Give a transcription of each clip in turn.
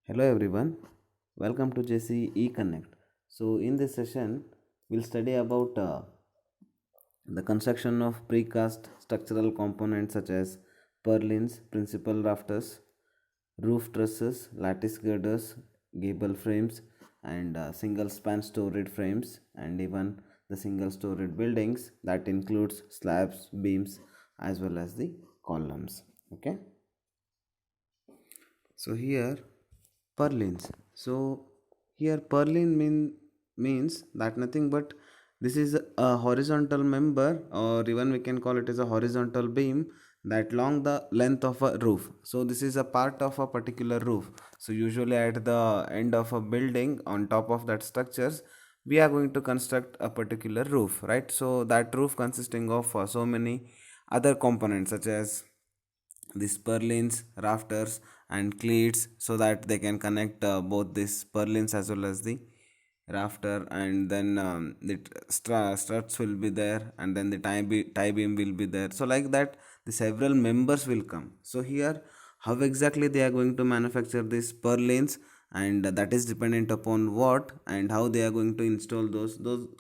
Hello everyone, welcome to JC eConnect. So in this session, we'll study about the construction of precast structural components such as purlins, principal rafters, roof trusses, lattice girders, gable frames, and single span storied frames, and even the single storied buildings that includes slabs, beams, as well as the columns. Okay, so here purlins. So here means that nothing but this is a horizontal member, or even we can call it as a horizontal beam that along the length of a roof. So this is a part of a particular roof. So usually at the end of a building, on top of that structures, we are going to construct a particular roof, right? So that roof consisting of so many other components such as these purlins, rafters, and cleats, so that they can connect both these purlins as well as the rafter, and then the struts will be there, and then the tie beam will be there. So like that, the several members will come. So here, how exactly they are going to manufacture these purlins, and that is dependent upon what and how they are going to install those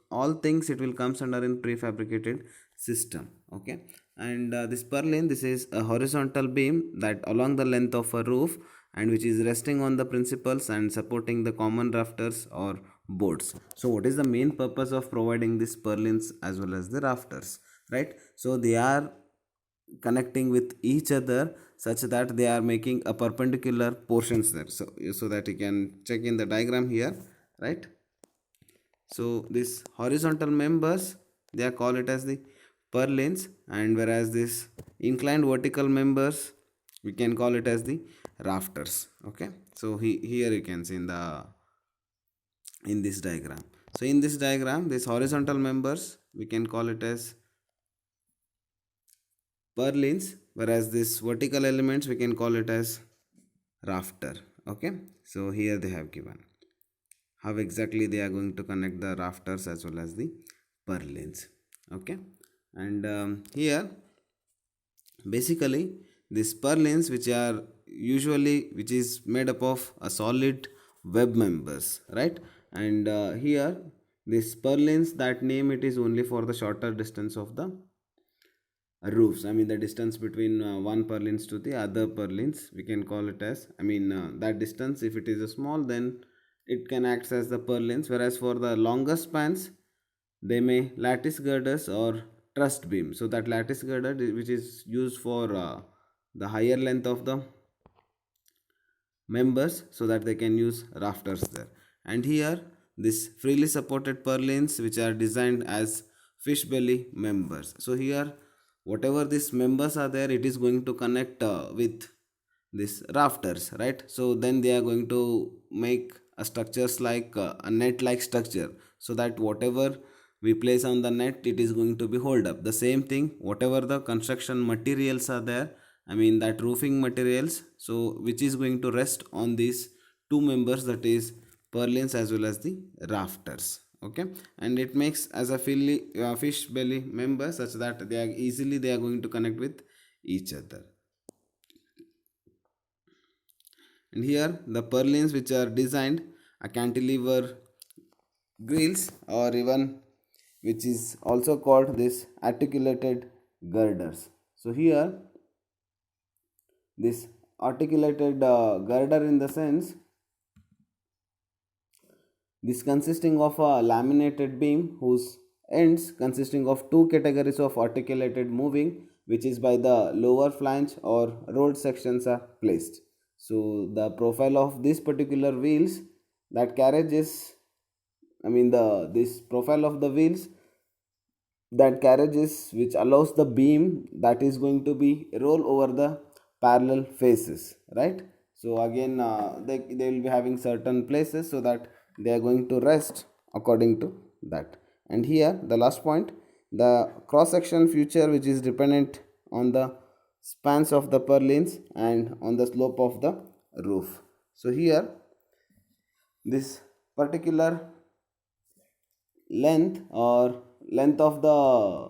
all things. It will comes under in prefabricated system. Okay, and this purlin, this is a horizontal beam that along the length of a roof, and which is resting on the principals and supporting the common rafters or boards. So what is the main purpose of providing these purlins as well as the rafters, right? So they are connecting with each other such that they are making a perpendicular portions there. So that you can check in the diagram here, right? So these horizontal members, they are called it as the purlins, and whereas this inclined vertical members, we can call it as the rafters. Okay, so here you can see in this diagram. So in this diagram, these horizontal members, we can call it as purlins, whereas this vertical elements, we can call it as rafter. Okay, so here they have given how exactly they are going to connect the rafters as well as the purlins. Okay, and here basically these purlins, which are usually which is made up of a solid web members, right? And here this purlins, that name, it is only for the shorter distance of the roofs. I mean the distance between one purlins to the other purlins, we can call it as, that distance, if it is a small, then it can act as the purlins, whereas for the longer spans, they may lattice girders or trussed beam. So that lattice girder, which is used for the higher length of the members, so that they can use rafters there. And here this freely supported purlins, which are designed as fish belly members. So here whatever these members are there, it is going to connect with this rafters, right? So then they are going to make a structures like a net like structure, so that whatever we place on the net, it is going to be hold up. The same thing, whatever the construction materials are there, that roofing materials, so which is going to rest on these two members, that is purlins as well as the rafters. Okay, and it makes as a fish belly member, such that they are going to connect with each other. And here the purlins, which are designed a cantilever grills, or even which is also called this articulated girders. So here this articulated girder, in the sense, this consisting of a laminated beam whose ends consisting of two categories of articulated moving, which is by the lower flange or rolled sections are placed. So the profile of this particular wheels, that carriage is, the this profile of the wheels, that carriage is which allows the beam that is going to be roll over the parallel faces, right? So again they will be having certain places, so that they are going to rest according to that. And here the last point, the cross section feature, which is dependent on the spans of the purlins and on the slope of the roof. So here this particular length of the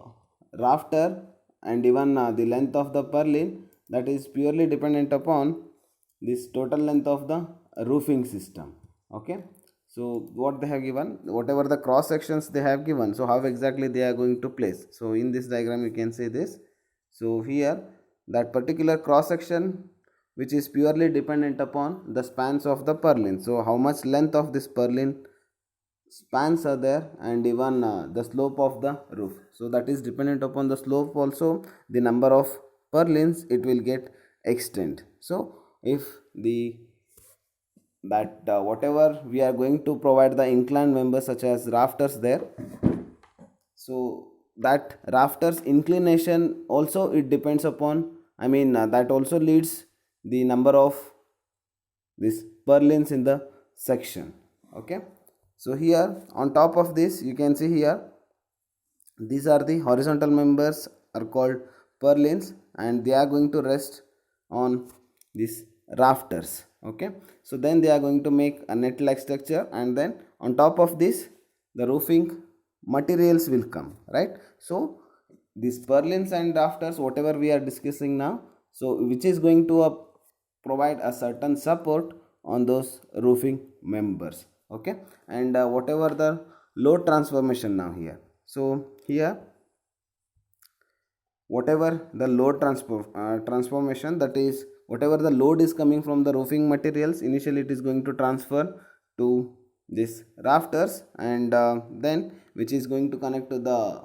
rafter, and even the length of the purlin, that is purely dependent upon this total length of the roofing system. Okay, so what they have given, whatever the cross sections they have given, so how exactly they are going to place. So in this diagram you can see this. So here that particular cross section which is purely dependent upon the spans of the purlin. So how much length of this purlin spans are there, and even the slope of the roof. So that is dependent upon the slope also, the number of purlins it will get extend. So if the that whatever we are going to provide the inclined members such as rafters there, so that rafters inclination also it depends upon, that also leads the number of these purlins in the section. Okay, so here on top of this you can see here, these are the horizontal members are called purlins, and they are going to rest on these rafters. Okay, so then they are going to make a net like structure, and then on top of this the roofing materials will come, right? So these purlins and rafters whatever we are discussing now, so which is going to provide a certain support on those roofing members. Okay, and whatever the load transformation now here, so here whatever the load transformation, that is whatever the load is coming from the roofing materials, initially it is going to transfer to this rafters, and then which is going to connect to the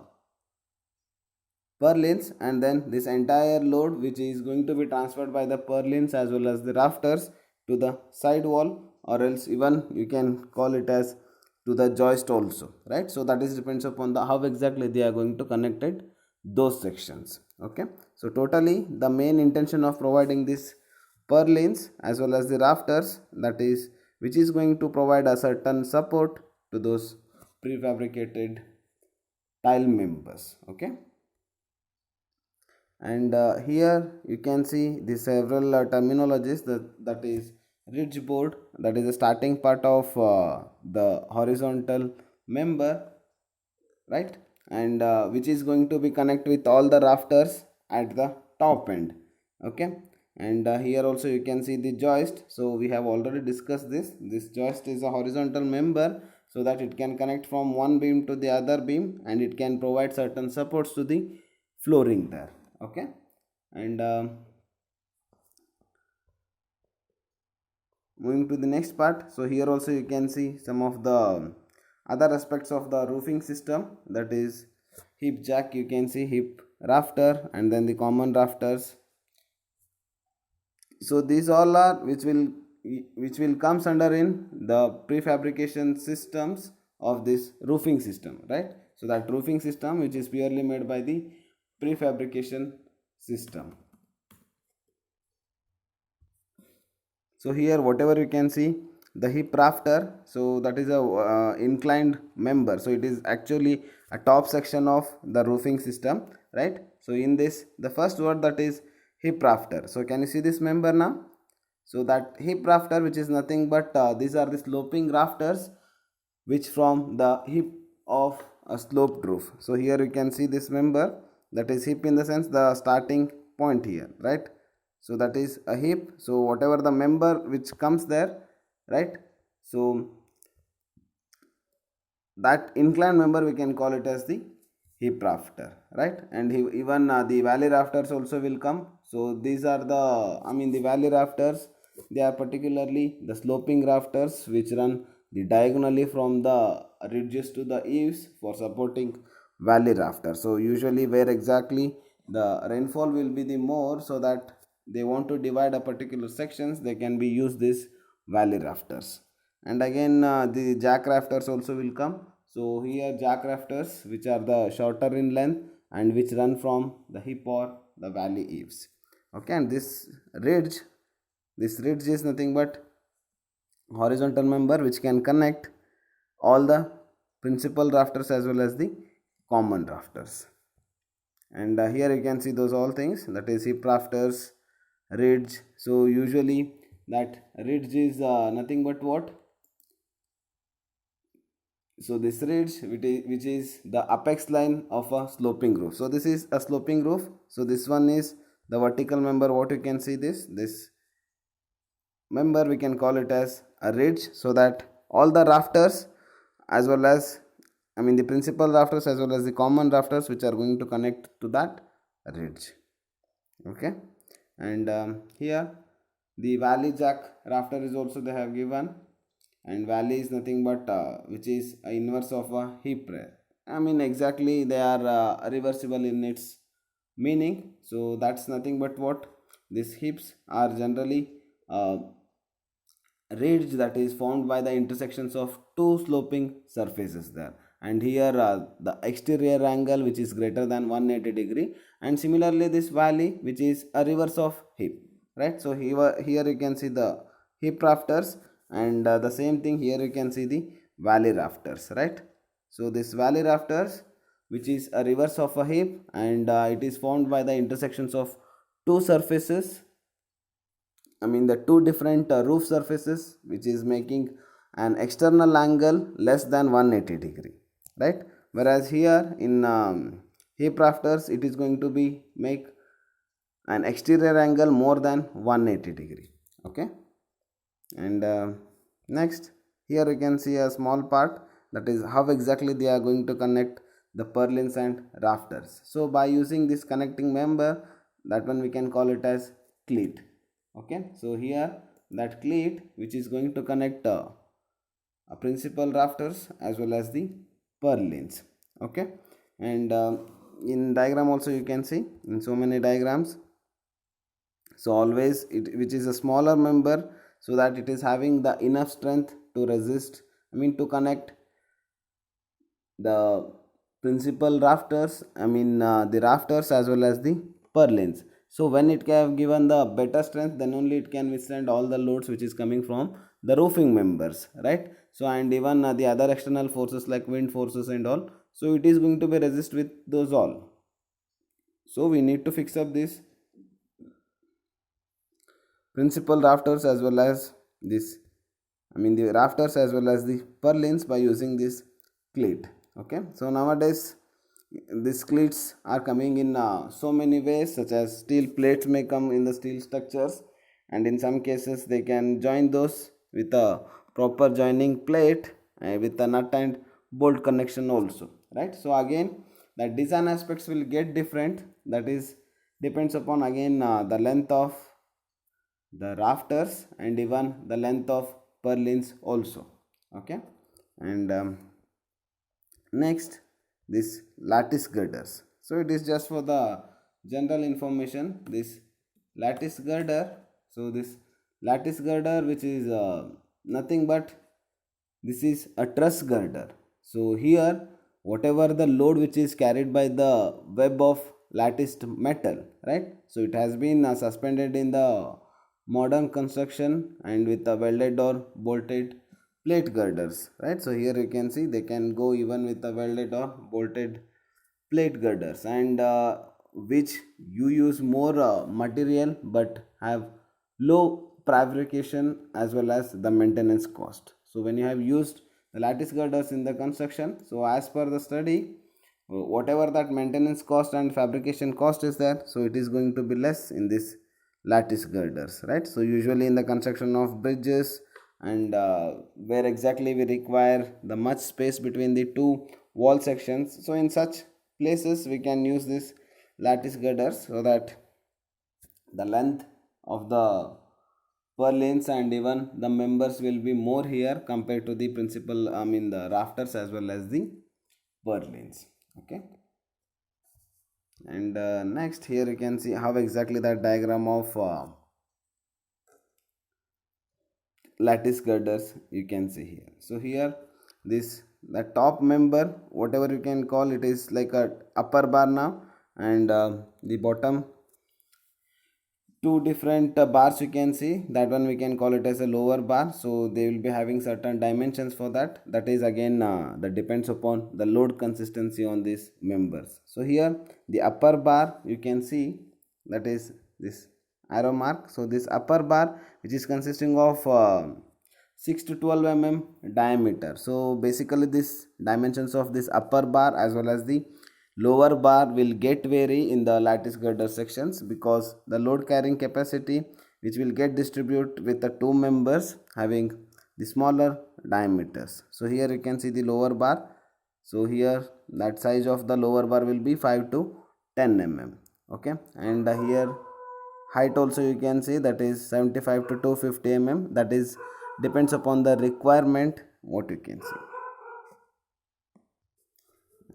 purlins, and then this entire load which is going to be transferred by the purlins as well as the rafters to the side wall, or else even you can call it as to the joist also, right? So that is depends upon the how exactly they are going to connect it those sections. Okay, so totally the main intention of providing this purlins as well as the rafters, that is which is going to provide a certain support to those prefabricated tile members. Okay, and here you can see the several terminologies, that is ridge board, that is the starting part of the horizontal member, right? And which is going to be connect with all the rafters at the top end. Okay, and here also you can see the joist. So we have already discussed this joist is a horizontal member, so that it can connect from one beam to the other beam, and it can provide certain supports to the flooring there. Okay, and moving to the next part, so here also you can see some of the other aspects of the roofing system, that is hip jack, you can see hip rafter, and then the common rafters. So these all are which will comes under in the prefabrication systems of this roofing system, right? So that roofing system which is purely made by the prefabrication system. So here whatever you can see the hip rafter, so that is a inclined member, so it is actually a top section of the roofing system, right? So in this the first word, that is hip rafter. So can you see this member now? So that hip rafter which is nothing but these are the sloping rafters which from the hip of a sloped roof. So here you can see this member, that is hip in the sense the starting point here, right? So that is a hip, so whatever the member which comes there, right? So that inclined member we can call it as the hip rafter, right? And even the valley rafters also will come. So these are the valley rafters, they are particularly the sloping rafters which run the diagonally from the ridges to the eaves for supporting valley rafter. So usually where exactly the rainfall will be the more, so that they want to divide a particular sections, they can be use this valley rafters. And again the jack rafters also will come. So here jack rafters which are the shorter in length and which run from the hip or the valley eaves. Okay, and this ridge is nothing but horizontal member which can connect all the principal rafters as well as the common rafters. And here you can see those all things, that is hip rafters, ridge. So usually that ridge is nothing but what? So this ridge which is the apex line of a sloping roof. So this is a sloping roof, so this one is the vertical member, what you can see this member we can call it as a ridge, so that all the rafters as well as, I mean, the principal rafters as well as the common rafters which are going to connect to that ridge. Okay. And here the valley jack rafter is also they have given, and valley is nothing but which is a inverse of a hip rail. I mean, exactly they are reversible in its meaning. So that's nothing but what these hips are generally uh, ridge that is formed by the intersections of two sloping surfaces there, and here the exterior angle which is greater than 180 degree, and similarly this valley which is a reverse of hip, right? So here you can see the hip rafters, and the same thing here you can see the valley rafters, right? So this valley rafters which is a reverse of a hip, and it is formed by the intersections of two surfaces, I mean the two different roof surfaces, which is making an external angle less than 180 degree, right? Whereas here in hip rafters it is going to be make an exterior angle more than 180 degree. Okay. And next here you can see a small part, that is how exactly they are going to connect the purlins and rafters. So by using this connecting member, that one we can call it as cleat. Okay. So here that cleat which is going to connect principal rafters as well as the purlins. Okay. And in diagram also you can see in so many diagrams, so always it which is a smaller member, so that it is having the enough strength to resist, I mean to connect the principal rafters, I mean the rafters as well as the purlins. So when it can given the better strength, then only it can withstand all the loads which is coming from the roofing members, right? So and even the other external forces like wind forces and all, so it is going to be resist with those all. So we need to fix up this principal rafters as well as this, I mean the rafters as well as the purlins by using this cleat. Okay. So nowadays these cleats are coming in so many ways, such as steel plates may come in the steel structures, and in some cases they can join those with a proper joining plate with a nut and bolt connection also, right? So again the design aspects will get different, that is depends upon again the length of the rafters and even the length of purlins also. Okay. And next this lattice girders, so it is just for the general information, this lattice girder. So this lattice girder which is nothing but this is a truss girder. So here whatever the load which is carried by the web of latticed metal, right? So it has been suspended in the modern construction and with the welded or bolted plate girders, right? So here you can see they can go even with the welded or bolted plate girders, and which you use more material but have low fabrication as well as the maintenance cost. So when you have used the lattice girders in the construction, so as per the study, whatever that maintenance cost and fabrication cost is there, so it is going to be less in this lattice girders, right? So usually in the construction of bridges and where exactly we require the much space between the two wall sections, so in such places we can use this lattice girders, so that the length of the purlins and even the members will be more here compared to the principal, I mean the rafters as well as the purlins. Okay. And next here you can see how exactly that diagram of lattice girders you can see here. So here this the top member, whatever you can call it, is like a upper bar now, and the bottom two different bars you can see, that one we can call it as a lower bar. So they will be having certain dimensions for that, that is again that depends upon the load consistency on these members. So here the upper bar you can see, that is this arrow mark. So this upper bar which is consisting of 6 to 12 diameter. So basically this dimensions of this upper bar as well as the lower bar will get vary in the lattice girder sections, because the load carrying capacity which will get distribute with the two members having the smaller diameters. So here you can see the lower bar. So here that size of the lower bar will be 5 to 10 mm. Okay, and here height also you can see that is 75 to 250 mm. That is depends upon the requirement what you can see.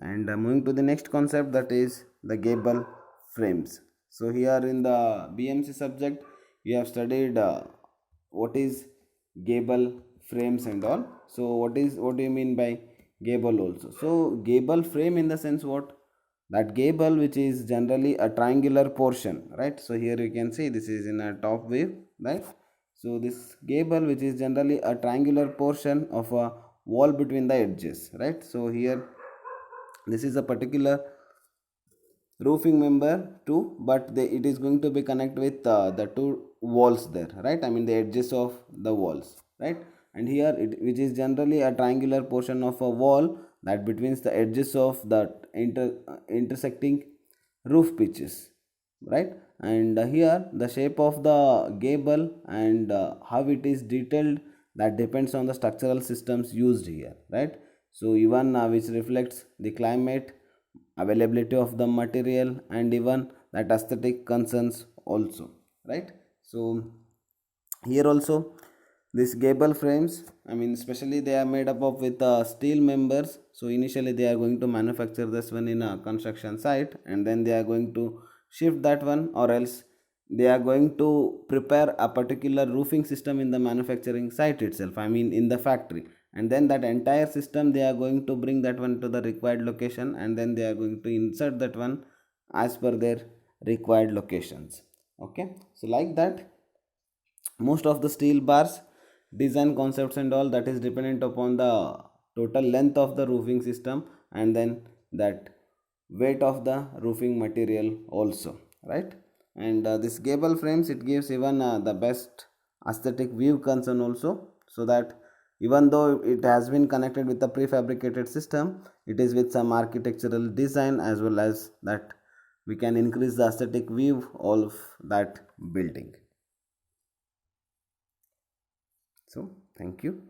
And moving to the next concept, that is the gable frames. So here in the BMC subject you have studied what is gable frames and all. So what do you mean by gable also? So gable frame in the sense what, that gable which is generally a triangular portion, right? So here you can see this is in a top view, right? So this gable which is generally a triangular portion of a wall between the edges, right? So here this is a particular roofing member too, but it is going to be connected with the two walls there, right? I mean the edges of the walls, right? And here which is generally a triangular portion of a wall that between the edges of the intersecting roof pitches, right? And here the shape of the gable and how it is detailed, that depends on the structural systems used here, right? So even which reflects the climate, availability of the material, and even that aesthetic concerns also, right? So here also these gable frames, I mean especially they are made up of with steel members. So initially they are going to manufacture this one in a construction site, and then they are going to shift that one, or else they are going to prepare a particular roofing system in the manufacturing site itself, I mean in the factory, and then that entire system they are going to bring that one to the required location, and then they are going to insert that one as per their required locations. Okay, so like that most of the steel bars design concepts and all, that is dependent upon the total length of the roofing system, and then that weight of the roofing material also, right? And this gable frames, it gives even the best aesthetic view concern also, so that even though it has been connected with the prefabricated system, it is with some architectural design as well as that we can increase the aesthetic view of that building. So thank you.